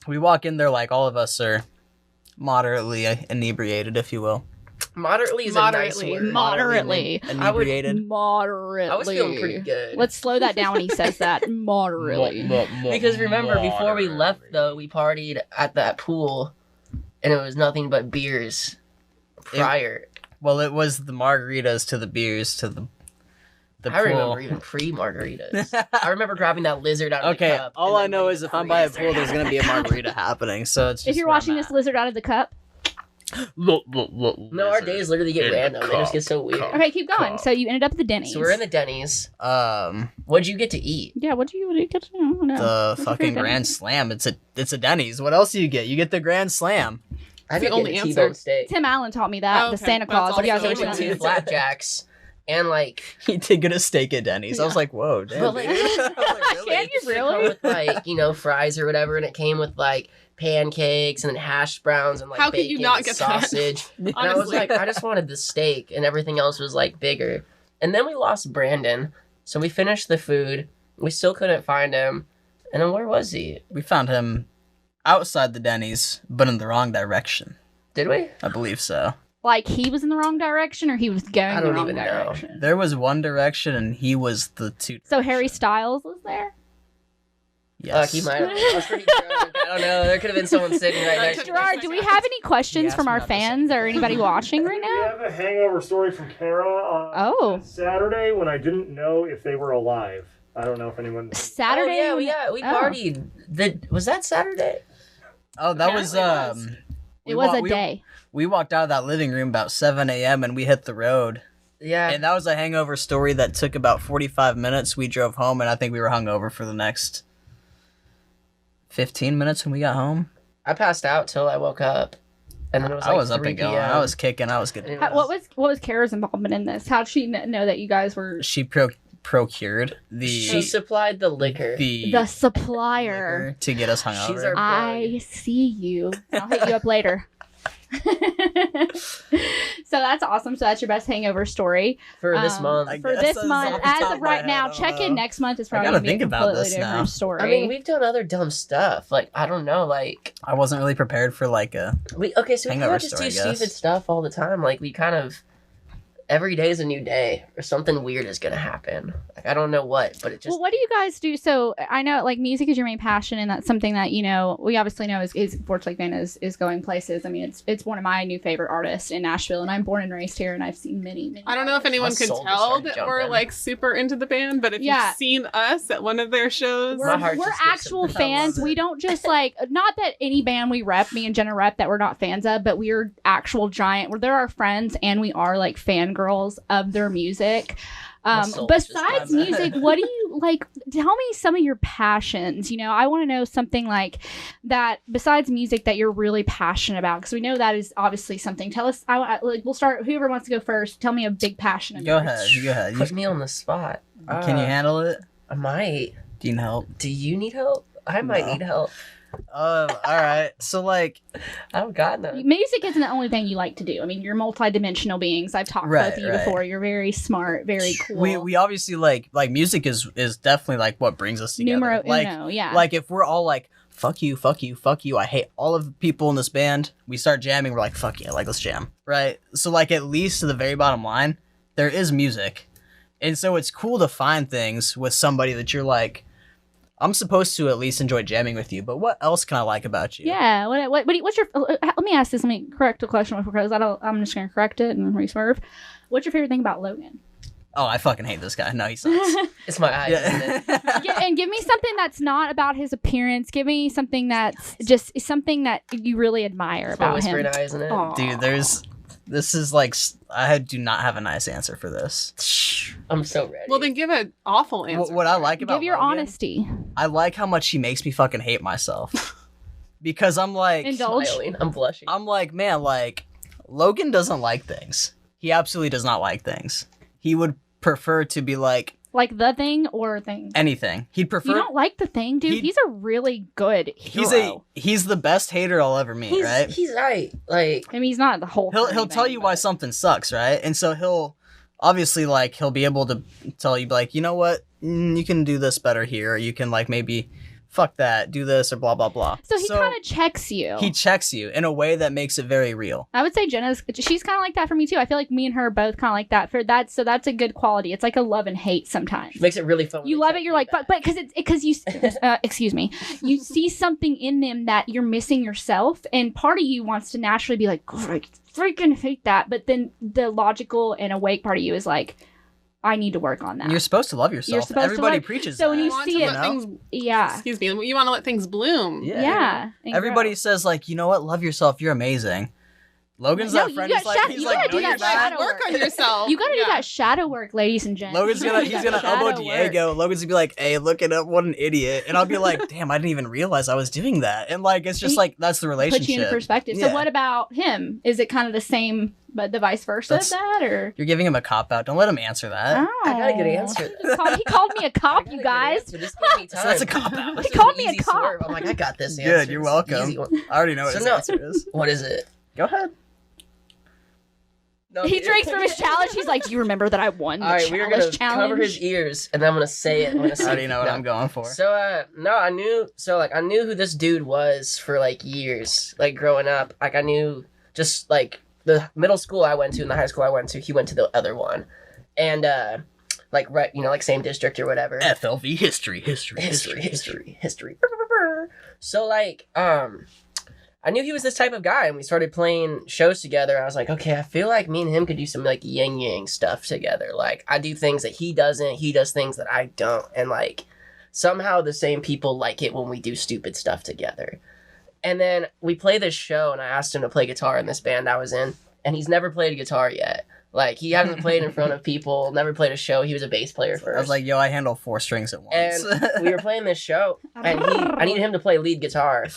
We walk in there, like, all of us are moderately inebriated, if you will. Moderately is Moderately. a nice word. Moderately. Inebriated. Moderately. I was feeling pretty good. Let's slow that down when he says that. Moderately. Because remember, before we left, though, we partied at that pool, and it was nothing but beers prior. Well, it was the margaritas to the beers to the I pool. remember even pre-margaritas. I remember grabbing that lizard out of Okay, the cup. all and I then know letting is the if I'm by a freezer pool, there's out. gonna be a margarita happening. So it's just If you're where watching I'm this at. lizard out of the cup. No, our days literally get random. They just get so weird. Okay, keep going. So you ended up at the Denny's. So we're in the Denny's. Um, What'd you get to eat? Yeah, what do you get to know? I don't know. the What's your fucking favorite Grand Denny's? Slam. It's a Denny's. What else do you get? You get the Grand Slam. I the didn't only get a answer. T-bone steak. Tim Allen taught me that. Oh, The okay. Santa That's Claus. all If you guys I are Came with watching two that. flapjacks and like. He did get a steak at Denny's. I was Yeah. like, whoa, damn, But, like, dude. I was like, Can you It really? come with like fries or whatever, and it came with like pancakes and then hash browns and like How could you bacon not and get that? sausage. And I was Honestly. like, I just wanted the steak, and everything else was like bigger. And then we lost Brandon, so we finished the food. We still couldn't find him. And then where was he? We found him outside the Denny's, but in the wrong direction. Did we? I believe so. Like he was in the wrong direction or he was going I the don't wrong even know. direction. There was one direction, and he was the two. So Harry Styles was there? Yes. Fuck, he might have. I was pretty drunk. I don't know. There could have been someone sitting right next to me. Gerard, do we have any questions Yes, from our not the fans same. or anybody watching right We now? have a hangover story from Kara on Oh. Saturday when I didn't know if they were alive. I don't know if anyone. Saturday? Oh, yeah, we Oh. partied. Was that Saturday? Oh, that was Apparently It was a we- day. We walked out of that living room about 7 a.m. and we hit the road. Yeah. And that was a hangover story that took about 45 minutes. We drove home, and I think we were hungover for the next 15 minutes when we got home. I passed out till I woke up, and then it was like I was up 3 and going. PM. I was kicking. I was good. And it What was Kara's involvement in this? How'd she know that you guys were She procured the She supplied the liquor. the supplier? liquor to get us hungover. She's our- I see you. I'll hit you up later. So that's awesome. So that's your best hangover story for this month. I For guess this that's month, off the as top of of my right head, now, I don't check in know. next month. It's I probably gotta gonna be a think about completely this different now. story. I mean, we've done other dumb stuff. Like, I don't know, like I wasn't really prepared for like a. so we kind Hangover of just story, do I guess. stupid stuff all the time. Like, we kind of every day is a new day, or something weird is gonna happen. Like, I don't know what, but it just Well, what do you guys do? So I know like music is your main passion, and that's something that we obviously know is Fort Lake Van is going places. I mean, it's one of my new favorite artists in Nashville, and I'm born and raised here, and I've seen many. I don't know if anyone My can soul just tell started that we're jumping. like super into the band, but if Yeah. you've seen us at one of their shows, My heart We're just skips actual a beat. fans. I love We it. don't just like not that any band we rep, me and Jenna rep, that we're not fans of, but we're actual giant. They're our friends, and we are like fangirls of their music. My soul just Besides got music, what do you like? Tell me some of your passions. I want to know something like that besides music that you're really passionate about, because we know that is obviously something. Tell us. We'll start. Whoever wants to go first. Tell me a big passion of Go yours. ahead. You go ahead. put me on the spot. Can you handle it? I might. Do you need help? Do you need help? I might No. need help. All right. So like, I don't got none. Music isn't the only thing you like to do. I mean, you're multi-dimensional beings. I've talked to both of you Right. before. You're very smart, very cool. we obviously like music is definitely like what brings us together. Numero like, uno, yeah. Like if we're all like, fuck you, fuck you, fuck you, I hate all of the people in this band. We start jamming. We're like, fuck yeah, like let's jam, right? So like at least to the very bottom line, there is music, and so it's cool to find things with somebody that you're like, I'm supposed to at least enjoy jamming with you, but what else can I like about you? Yeah. What's your? Let me ask this. Let me correct the question because I'm just gonna correct it and reswerve. What's your favorite thing about Logan? Oh, I fucking hate this guy. No, he sucks. It's my eyes, isn't it? And give me something that's not about his appearance. Give me something that's just something that you really admire It's my about whispering him. eye, isn't it? Aw. Dude, there's This is like I do not have a nice answer for this. I'm so ready. Well, then give an awful answer. What I like about Give your Logan, honesty. I like how much he makes me fucking hate myself. Because I'm like, Indulge. Smiling. I'm blushing. I'm like, man, like Logan doesn't like things. He absolutely does not like things. He would prefer to be like the thing or thing. anything. He'd prefer. You don't like the thing, dude. He's a really good hero. He's the best hater I'll ever meet, right? He's right. Like, I mean, he's not the whole. He'll tell you why something sucks, right? And so he'll obviously like he'll be able to tell you like, you know what, you can do this better here, or you can like maybe fuck that, do this, or blah blah blah. So he kind of checks you. He checks you in a way that makes it very real. I would say she's kind of like that for me too. I feel like me and her are both kind of like that for that. So that's a good quality. It's like a love and hate sometimes. makes it really fun. You love it. You're like, but because you excuse me, you see something in them that you're missing yourself, and part of you wants to naturally be like, oh, I freaking hate that. But then the logical and awake part of you is like, I need to work on that. You're supposed to love yourself. You're supposed Everybody to love- preaches so that. when you want see to it, let things, yeah, excuse me, you want to let things bloom. yeah. and Everybody grow. says like, you know what, love yourself. You're amazing. Logan's No, that you friend. gotta He's like, you gotta do no, that you're not. shadow Work on yourself. You gotta do Yeah. that shadow work, ladies and gents. Logan's You gonna gotta he's do gonna that elbow shadow work. Diego. Logan's gonna be like, hey, look it up, what an idiot. And I'll be like, damn, I didn't even realize I was doing that. And like it's just like that's the relationship. Put you into perspective. Yeah. So what about him? Is it kind of the same, but the vice versa of that, or? You're giving him a cop out. Don't let him answer that. Oh. I got a good answer. He called me a cop, you guys. Just give me time. So that's a cop out. This He is called an me a easy cop. swerve. I'm like, I got this. Good, answer. you're It's welcome. an easy one. I already know what So his no. answer is. What is it? Go ahead. No, He drinks from his challenge. He's like, "Do you remember that I won the All right, we're gonna challenge?" cover his ears, and then I'm gonna say it. I'm gonna I say already know what no. I'm going for. So no, I knew who this dude was for like years, like growing up. Like I knew just like the middle school I went to and the high school I went to, he went to the other one, and like right, like same district or whatever. FLV history. So like I knew he was this type of guy, and we started playing shows together. I was like, okay, I feel like me and him could do some like yin yang stuff together. Like I do things that he doesn't, he does things that I don't, and like somehow the same people like it when we do stupid stuff together. And then we play this show, and I asked him to play guitar in this band I was in, and he's never played guitar yet. Like he hasn't played in front of people, never played a show. He was a bass player first. I was like, yo, I handle 4 strings at once. And we were playing this show, and I needed him to play lead guitar.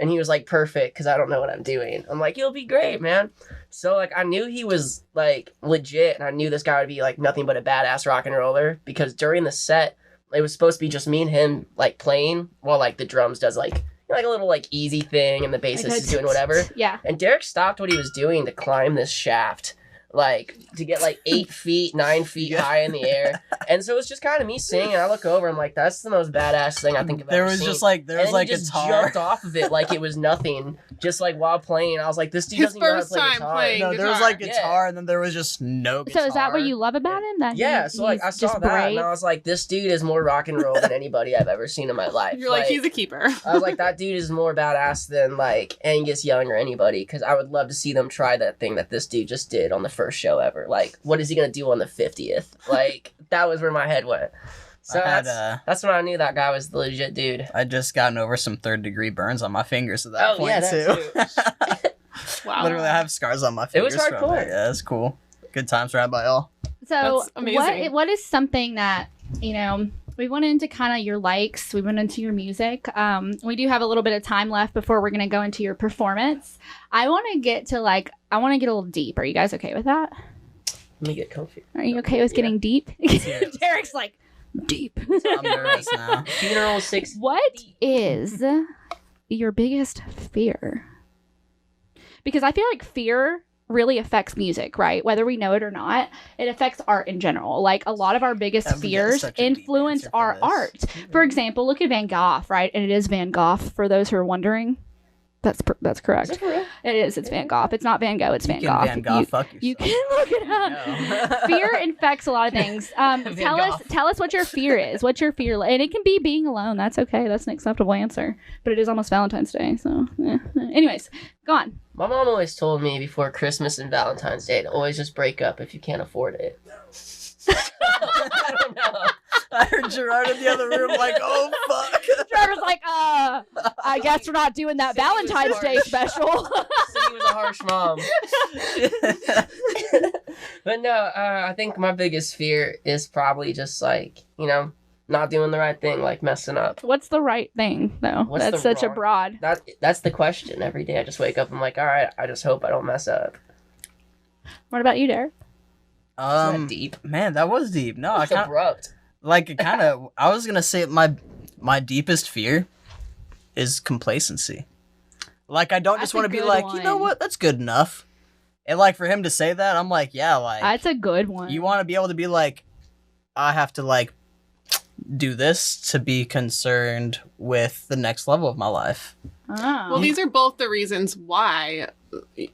And he was like, perfect, because I don't know what I'm doing. I'm like, you'll be great, man. So, like, I knew he was, like, legit, and I knew this guy would be, like, nothing but a badass rock and roller, because during the set, it was supposed to be just me and him, like, playing, while, like, the drums does, like a little, like, easy thing, and the bassist is doing whatever. Yeah. And Derek stopped what he was doing to climb this shaft, like, to get, like, 8 feet, 9 feet high in the air. And so it's just kind of me singing. I look over, I'm like, that's the most badass thing I think I've ever seen. There was like he just guitar. jumped off of it like it was nothing, just like while playing. I was like, this dude His doesn't even know how to first play time guitar. playing. No, there was like Yeah. guitar, and then there was just no guitar. So is that what you love about him? That Yeah, so like I he's saw just that brave? and I was like, this dude is more rock and roll than anybody I've ever seen in my life. You're like, he's a keeper. I was like, that dude is more badass than like Angus Young or anybody, because I would love to see them try that thing that this dude just did on the first show ever. Like, what is he gonna do on the 50th? Like, that was where my head went. So that's when I knew that guy was the legit dude. I just gotten over some 3rd-degree burns on my fingers at that point that too. Wow. Literally, I have scars on my It was fingers. from hardcore. it. Yeah, it's cool. Good times right by all. So That's amazing. what is something that, we went into kind of your likes, we went into your music. We do have a little bit of time left before we're going to go into your performance. I want to get a little deep. Are you guys okay with that? Let me get comfy. Are you okay with getting deep? hear it. Derek's like, deep. I'm nervous now. Funeral 6. What is your biggest fear? Because I feel like fear really affects music, right? Whether we know it or not, it affects art in general. Like a lot of our biggest That was fears such a deep influence answer for our this. art. For example, look at Van Gogh, right? And it is Van Gogh for those who are wondering. That's correct. Is it for real? It is. It's Van Gogh. It's not Van Gogh. It's Van You Gogh. can Van Gogh fuck yourself. You can look it up. No. Fear infects a lot of things. Tell us what your fear is. What's your fear? And it can be being alone. That's okay. That's an acceptable answer. But it is almost Valentine's Day, so anyways, go on. My mom always told me before Christmas and Valentine's Day to always just break up if you can't afford it. I don't know. I heard Gerard in the other room like, oh, fuck. Trevor's like, I guess we're not doing that Valentine's Day special. So he was a harsh mom. But no, I think my biggest fear is probably just like, not doing the right thing, like messing up. What's the right thing, though? What's That's the such a wrong- broad. That's the question every day. I just wake up and I'm like, all right, I just hope I don't mess up. What about you, Derek? Isn't that deep? Man, that was deep. No, It's abrupt. I was gonna say my deepest fear is complacency. Like, I don't That's just a want to be good like, you know one. what, that's good enough. And like for him to say that, I'm like, yeah, like That's a good one. you want to be able to be like, I have to like do this to be concerned with the next level of my life. Oh. Well, these are both the reasons why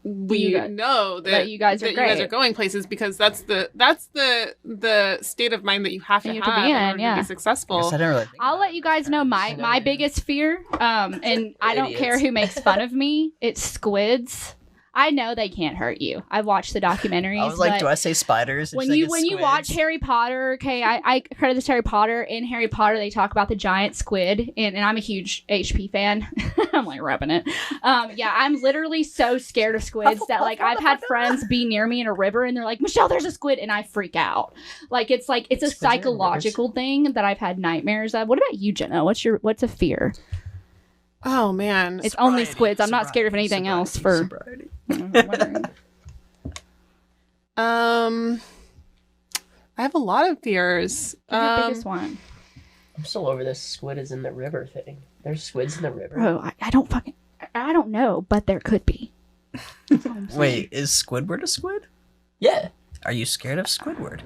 we You guys- know that you guys are that you guys great. are going places, because that's the state of mind that you have to You have have to be in in, order to yeah. be I successful. guess I didn't really think I'll about let it. you guys know my biggest fear, and I don't care Idiots. who makes fun of me. It's squids. I know they can't hurt you. I've watched the documentaries. I was like, but do I say spiders? when you watch Harry Potter, okay, I credit this to Harry Potter. In Harry Potter, they talk about the giant squid, and I'm a huge HP fan. I'm like rubbing it. Yeah, I'm literally so scared of squids that like I've had friends be near me in a river, and they're like, Michelle, there's a squid, and I freak out. It's a Squids are in psychological thing that I've had nightmares of. What about you, Jenna? What's a fear? Oh man, It's only squids. I'm not scared of anything else. For I have a lot of fears. your biggest one, I'm still over this squid is in the river thing. There's squids in the river. bro. I don't know, but there could be. That's all I'm saying. Wait, is Squidward a squid? Yeah. Are you scared of Squidward?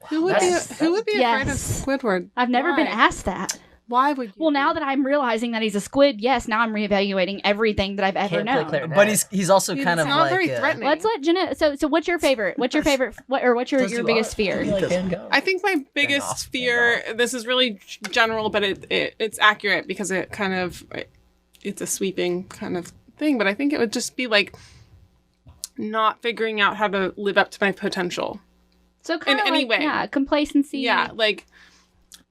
Who would That's- be afraid of Yes. Squidward? I've never been Why? asked that. Why would you? Well, now that I'm realizing that he's a squid, yes, now I'm reevaluating everything that I've ever Can't play known. clarinet. But he's also It's kind of not like very threatening. Let's let Jenna. So what's your favorite? What's your favorite? What's your Does you biggest are. fear? You like Van Gogh. I think my biggest off, fear. This is really general, but it's accurate because it kind of it's a sweeping kind of thing. But I think it would just be like not figuring out how to live up to my potential. So kind of any like, way. yeah, complacency. Yeah, like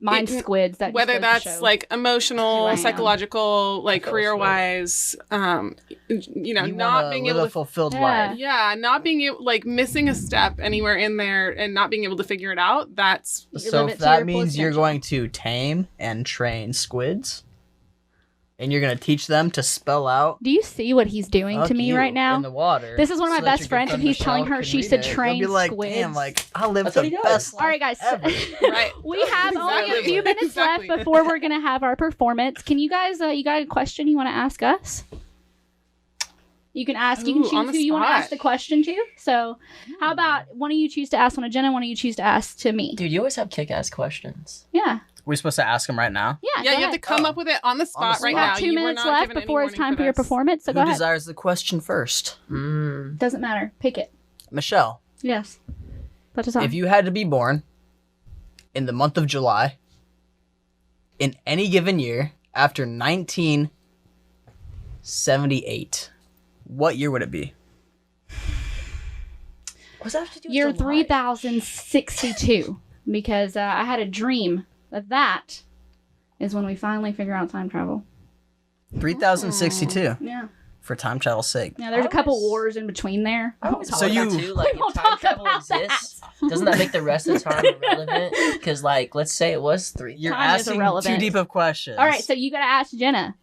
mind it- squids. That whether just goes to that's show. like Who I emotional, am. psychological, like feel career sweet. wise, you not being live able a to. fulfilled Yeah. life. Yeah, not being able, like missing a step anywhere in there and not being able to figure it out. That's You So live if it to your that full means you're potential. going to tame and train squids, and you're going to teach them to spell out Do you see what he's doing to "fuck me you" right now? in the water. This is one of my so that best your good friends, and friend he's telling Michelle her can she read should it. You'll train be like, squids. Damn, like I live That's what the he does. best All right, guys. life ever. right. We have only a Exactly. few minutes Exactly. left before we're gonna have our performance. Can you guys? You got a question you want to ask us? You can ask. You can Ooh, on choose the who you want to spot. ask the question to. So, how about one of you choose to ask one to Jenna, one of you choose to ask to me? Dude, you always have kick-ass questions. Yeah, We're supposed to ask them right now. yeah. Yeah, go you have ahead. to come up with it on the spot the right We spot. now. have 2 You were minutes not left given any before it's warning time for your this. performance. So Who go ahead. desires the question first? Doesn't matter. Pick it. Michelle, Yes. Put us on. if you had to be born in the month of July in any given year after 1978, what year would it be? What's that have to do with Year July? 3062, because I had a dream that is when we finally figure out time travel. 3062 Yeah. for time travel's sake. Yeah, there's a I couple always- wars in between there. I always So so you- that too, like, We won't if time talk travel about exists, doesn't that make the rest of time irrelevant? Because, like, let's say it was 3. You're Time is asking too irrelevant. deep of questions. All right, so you gotta ask Jenna.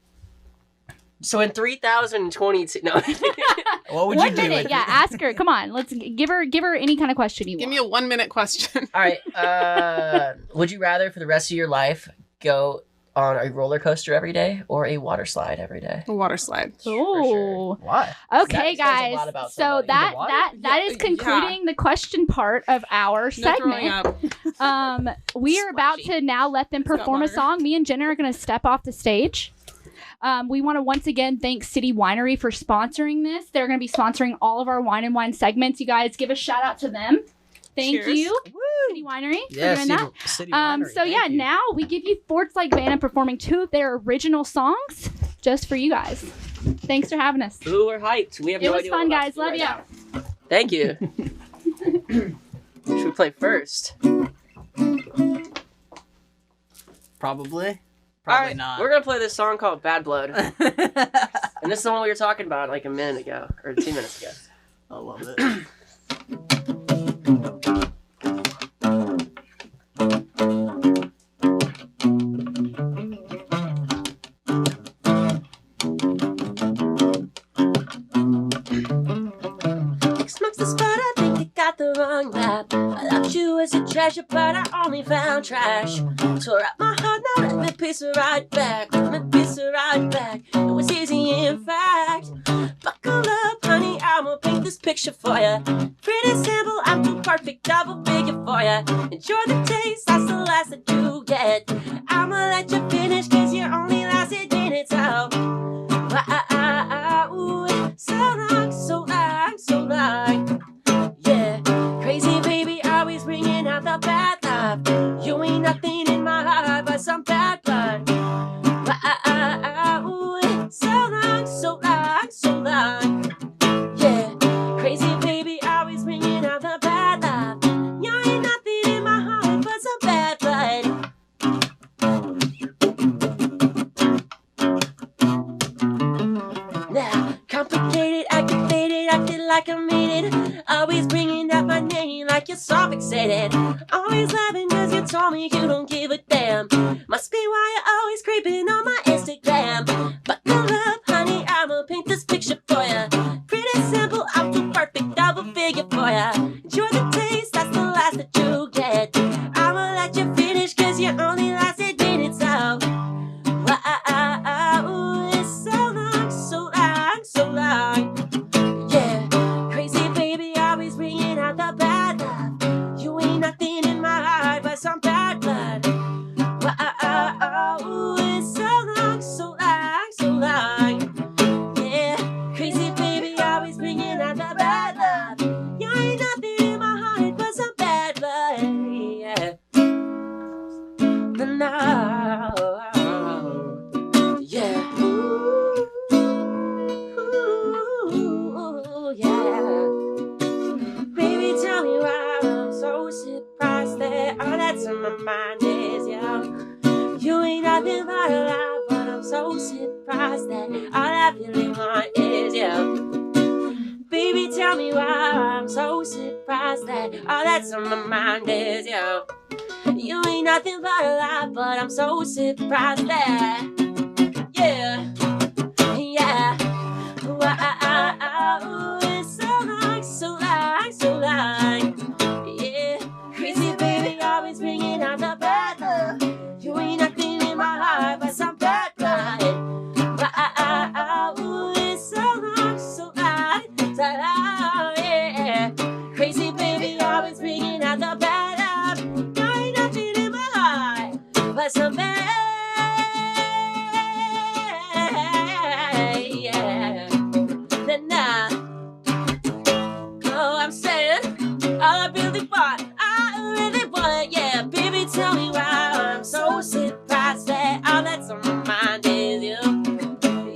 So in 3022, no. what would 1 you do? minute, with yeah. Ask her. Come on, let's give her any kind of question you Give want. me a 1 minute question. All right. Would you rather for the rest of your life go on a roller coaster every day or a water slide every day? A water slide. Oh, Why? okay, That says a guys. lot about So somebody. that The water? that Yeah, is concluding the question part of our No throwing segment. up. We are about Splashy. to now let them got perform a water. song. Me and Jenna are going to step off the stage. We want to once again thank City Winery for sponsoring this. They're going to be sponsoring all of our Wine and Wine segments. You guys give a shout out to them. Thank Cheers. you, City Winery, Yeah, for doing that. City Winery, So yeah, thank you. now we give you Fort Lake Band performing 2 of their original songs just for you guys. Thanks for having us. Ooh, we're hyped. We have It no was idea fun, what we're about guys. to do Love right ya. now. Thank you. Should we play first? Probably. Probably Alright, not. We're gonna play this song called Bad Blood. And this is the one we were talking about like a minute ago, or 2 minutes ago. I love it. Smokes the spot, I think you got the wrong map. I loved you as a treasure, but I only found trash. Tore up my heart, now let me piece it right back. Let me piece it right back. It was easy, in fact. Buckle up, honey, I'ma paint this picture for ya. Pretty simple, I'm too perfect, double figure for ya. Enjoy the taste, that's the last that you get. I'ma let you finish, cause you only lasted minutes out. Ooh, so long, so long, so long. Yeah, crazy baby, always bringing out the bad love. You ain't nothing in my heart but some bad blood. Ooh, so long, so long, so long. Yeah, crazy baby, always bringing out the bad love. You ain't nothing in my heart but some bad blood. Now, complicated, activated, acted like I made it. Always bringing up my name like you're so fixated. Always laughing cause you told me you don't give a damn. Must be why you're always creeping on my Instagram. Buckle up, honey, I'ma paint this picture for ya. Pretty simple, I'm too perfect, double figure for ya. Enjoy the taste, that's the last that you get. I'ma let you finish cause you only lasted minutes out. It's so long, so long, so long. Yeah, crazy baby, always bringing out the bad love. You ain't nothing in my heart but some bad blood. It's so long, so long, so long. Yeah, crazy baby, always bringing out the bad love. You ain't nothing in my heart but some bad blood. Yeah. No. Yeah. Ooh, yeah. Baby, tell me why I'm so surprised that all that's on my mind is you. You ain't nothing but a lie, but I'm so surprised that all I really want is you. Baby, tell me why I'm so surprised that all that's on my mind is you. You ain't nothing but a lie, but I'm so surprised that. Yeah, yeah. It's so long, so long, so long. Yeah, crazy baby, always bringing out the bad love. You ain't nothing in my heart but some bad blood. It's so long, so long, so long. Yeah, crazy baby, always bringing out the bad love. You ain't nothing in my heart but some bad. Yeah. Nah. Oh, I'm saying all I really want, yeah. Baby, tell me why I'm so surprised that all that's on my mind is you.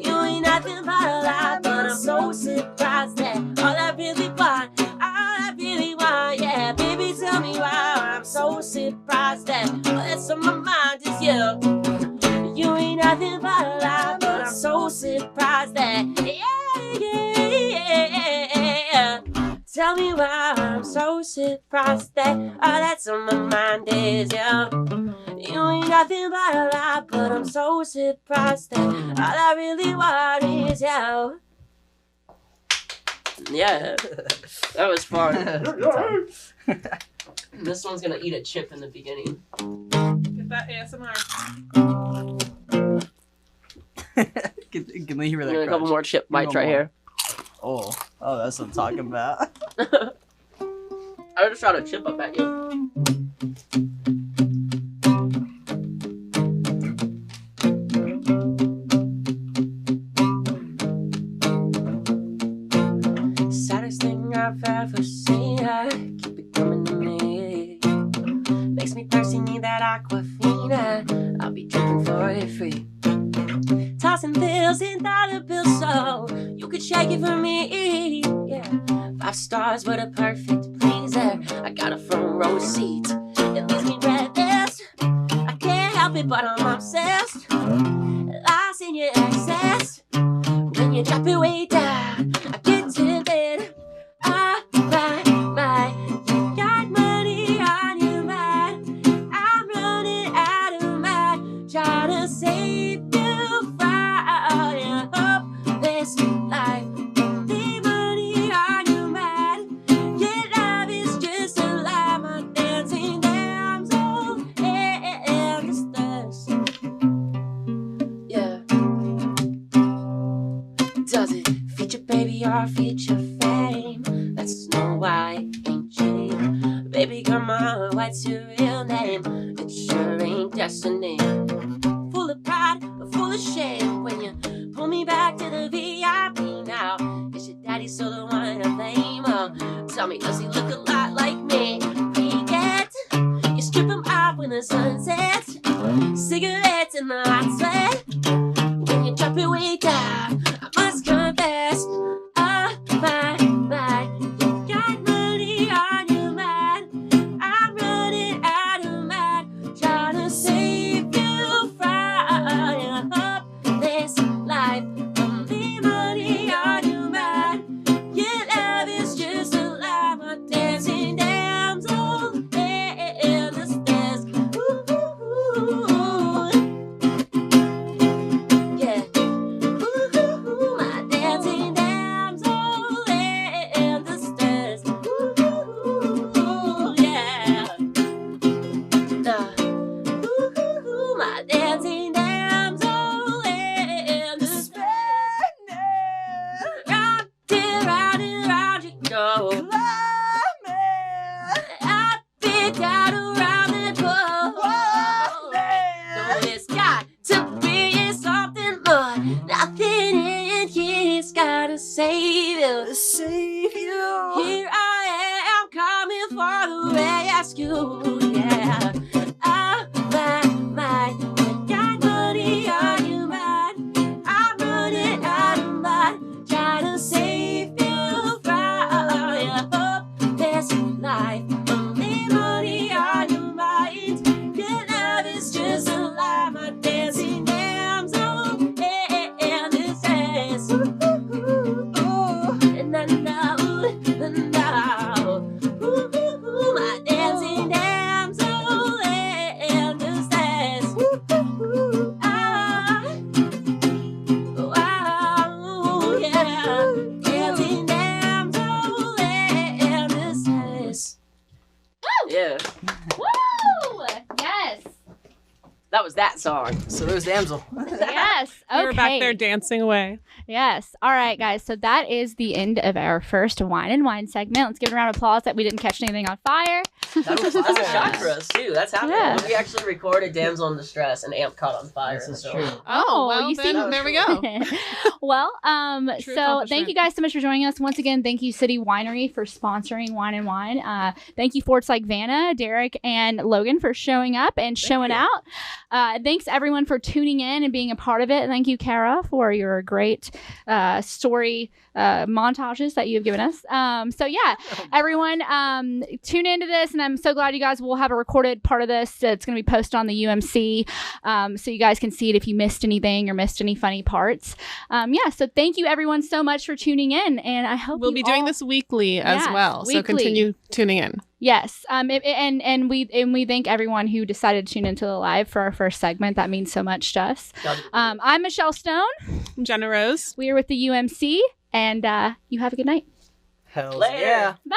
You ain't nothing but a lie, but I'm so surprised that all I really want, yeah. Baby, tell me why I'm so surprised that all that's on my mind is you. You ain't nothing but a lie, but I'm so surprised that, yeah. Tell me why I'm so surprised that all that's on my mind is you. You ain't nothing but a lie, but I'm so surprised that all I really want is you. Yeah, that was fun. This one's gonna eat a chip in the beginning. Get that ASMR. Can we hear that? A couple more chip bites right here. Oh, that's what I'm talking about. I just shot a chip up at you. Saddest thing I've ever seen, keep it coming to me. Makes me thirsty, need that aquafina. I'll be drinking for it free. Tossing pills in dollar bills so you could shake it for me. Yeah, 5 stars, what a perfect pleaser. I got a front row seat. It leaves me breathless. I can't help it, but I'm obsessed. in your access. When you drop it way down, I get tempted. My, you got money on your mind. I'm running out of mind, trying to save you from your hopeless life. Only money on your mind. Your love is just a lie, my dancing damsel in distress. Yeah. Does it feature baby or feature fame? That's Snow White, ain't Jane. Baby, come on, what's your real name? It sure ain't Destiny. Full of pride, full of shame. When you pull me back to the VIP now, is your daddy still the one to blame? Oh, tell me, does he look a lot like me? Weekend, you strip him off when the sun sets. Cigarettes in the hot sweat. When you drop it way down, I must confess. Oh, my, you got money on your mind. I'm running out of mind, trying to save you from your hopeless life. Only money on your mind. Your love is just a lie, my dancing damsel in distress. Ooh, yeah. Ooh, my dancing damsel in distress. Ooh, yeah. Ooh, my dancing damsel in distress. Round and round you go. I've been down around the globe. No, it's got to be something more. Nothing in here's gotta save you. Here I am coming for the rescue. Yeah. Oh, my, you got money on your mind. I'm running out of mind, trying to save you from your hopeless life. Only money on your mind. Your love is just a lie, my dancing damsel in distress. And I know, my dancing damsel in distress. Oh, yeah, dancing damsel in distress. Yeah, Woo! Yes. that was that song. So there's Damsel. Yes. Okay. We were back there dancing away. Yes. All right, guys. So that is the end of our first Wine and Wine segment. Let's give it a round of applause that we didn't catch anything on fire. That's a shock for us too. That's happening. Yeah. We actually recorded "Damsel in Distress" and Amp caught on fire. This is So- true. Oh, well, you then see- there we go. Well, True so thank accomplishment. you guys so much for joining us. Once again, thank you City Winery for sponsoring Wine and Wine. Thank you Forts Like Vanna, Derek, and Logan for showing up and showing you. out. Thanks everyone for tuning in and being a part of it. Thank you, Kara, for your great story montages that you have given us. So yeah, everyone tune into this, and I'm so glad you guys will have a recorded part of this. It's going to be posted on the UMC, so you guys can see it if you missed anything or missed any funny parts. Yeah, so thank you everyone so much for tuning in, and I hope We'll you be doing all- this weekly as Yes, well. So weekly. continue tuning in. Yes, and we thank everyone who decided to tune into the live for our first segment. That means so much to us. I'm Michelle Stone. I'm Jenna Rose. We are with the UMC, and you have a good night. Hells Later. yeah. Bye.